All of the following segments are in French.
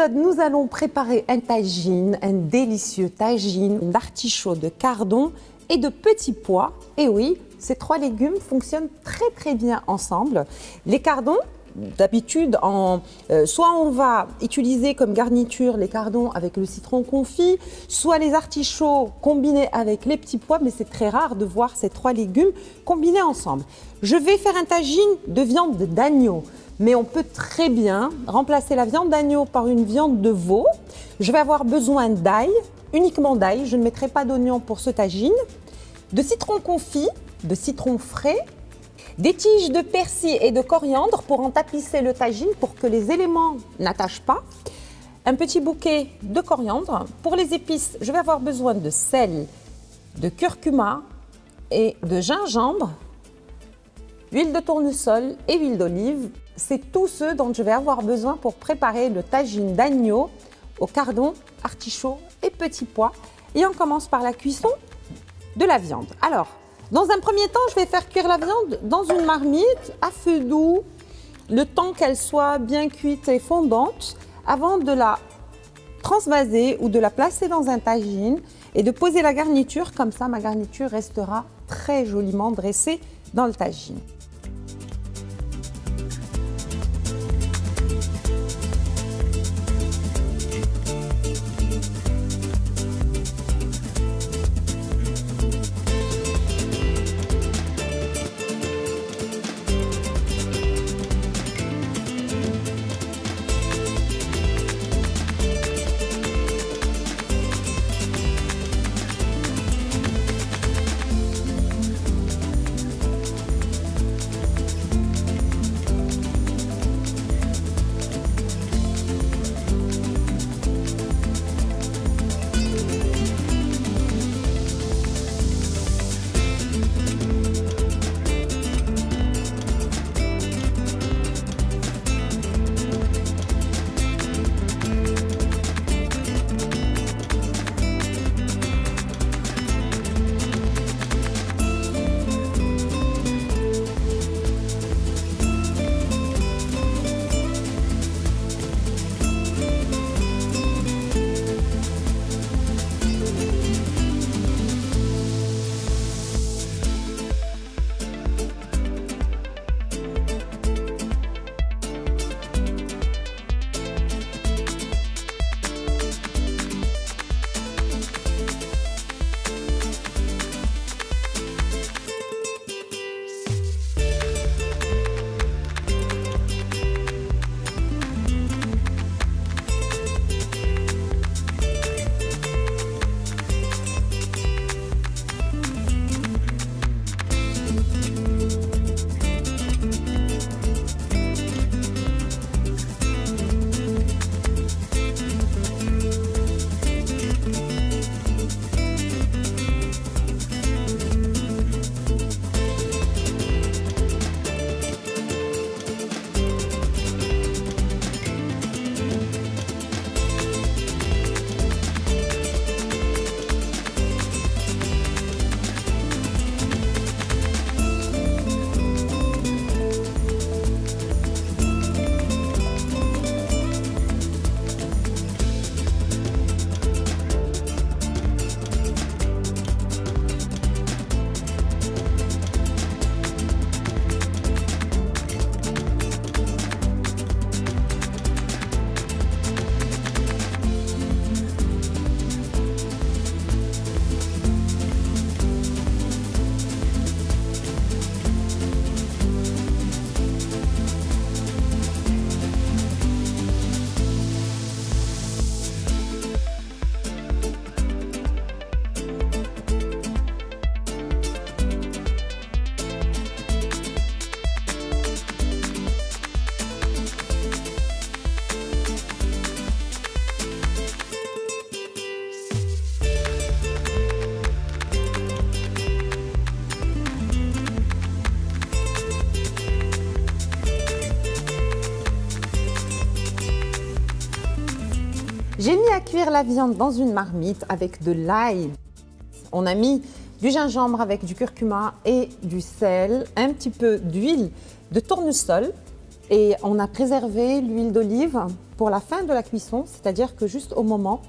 épisode, nous allons préparer un tagine, un délicieux tagine d'artichaut, de cardon et de petits pois. Et oui, ces trois légumes fonctionnent très bien ensemble. Les cardons, d'habitude, soit on va utiliser comme garniture les cardons avec le citron confit, soit les artichauts combinés avec les petits pois, mais c'est très rare de voir ces trois légumes combinés ensemble. Je vais faire un tagine de viande d'agneau, mais on peut très bien remplacer la viande d'agneau par une viande de veau. Je vais avoir besoin d'ail, uniquement d'ail, je ne mettrai pas d'oignon pour ce tagine, de citron confit, de citron frais, des tiges de persil et de coriandre pour en tapisser le tagine pour que les éléments n'attachent pas. Un petit bouquet de coriandre. Pour les épices, je vais avoir besoin de sel, de curcuma et de gingembre, huile de tournesol et huile d'olive. C'est tout ce dont je vais avoir besoin pour préparer le tagine d'agneau au cardon, artichaut et petits pois. Et on commence par la cuisson de la viande. Alors, dans un premier temps, je vais faire cuire la viande dans une marmite à feu doux, le temps qu'elle soit bien cuite et fondante, avant de la transvaser ou de la placer dans un tagine et de poser la garniture. Comme ça, ma garniture restera très joliment dressée dans le tagine. J'ai mis à cuire la viande dans une marmite avec de l'ail. On a mis du gingembre avec du curcuma et du sel, un petit peu d'huile de tournesol. Et on a préservé l'huile d'olive pour la fin de la cuisson, c'est-à-dire que juste au moment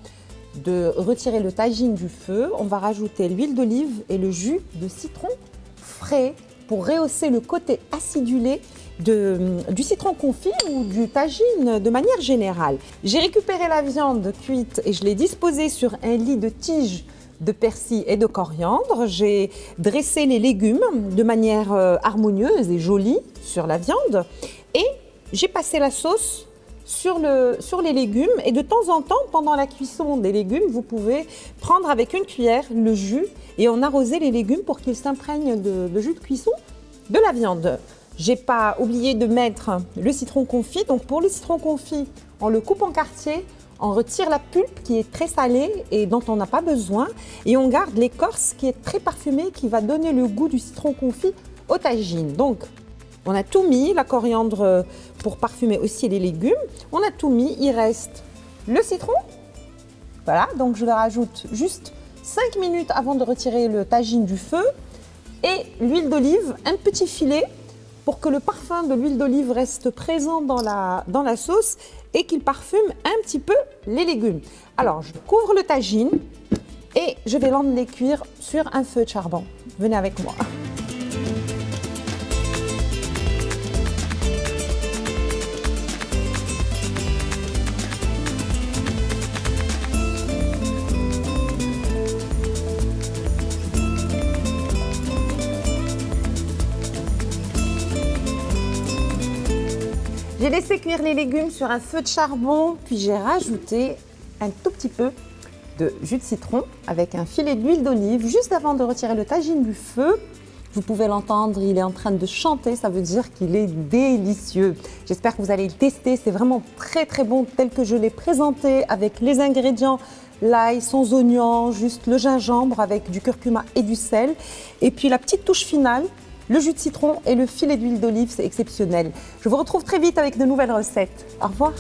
de retirer le tagine du feu, on va rajouter l'huile d'olive et le jus de citron frais pour rehausser le côté acidulé du citron confit ou du tagine de manière générale. J'ai récupéré la viande cuite et je l'ai disposée sur un lit de tiges de persil et de coriandre. J'ai dressé les légumes de manière harmonieuse et jolie sur la viande et j'ai passé la sauce sur les légumes. Et de temps en temps, pendant la cuisson des légumes, vous pouvez prendre avec une cuillère le jus et en arroser les légumes pour qu'ils s'imprègnent de jus de cuisson de la viande. J'ai pas oublié de mettre le citron confit. Donc pour le citron confit, on le coupe en quartiers, on retire la pulpe qui est très salée et dont on n'a pas besoin et on garde l'écorce qui est très parfumée qui va donner le goût du citron confit au tagine. Donc on a tout mis, la coriandre pour parfumer aussi les légumes, on a tout mis, il reste le citron. Voilà, donc je le rajoute juste 5 minutes avant de retirer le tagine du feu et l'huile d'olive, un petit filet pour que le parfum de l'huile d'olive reste présent dans la sauce et qu'il parfume un petit peu les légumes. Alors, je couvre le tagine et je vais l'emmener cuire sur un feu de charbon. Venez avec moi. J'ai laissé cuire les légumes sur un feu de charbon, puis j'ai rajouté un tout petit peu de jus de citron avec un filet d'huile d'olive juste avant de retirer le tagine du feu. Vous pouvez l'entendre, il est en train de chanter, ça veut dire qu'il est délicieux. J'espère que vous allez le tester, c'est vraiment très très bon tel que je l'ai présenté avec les ingrédients. L'ail sans oignon, juste le gingembre avec du curcuma et du sel. Et puis la petite touche finale, le jus de citron et le filet d'huile d'olive, c'est exceptionnel. Je vous retrouve très vite avec de nouvelles recettes. Au revoir.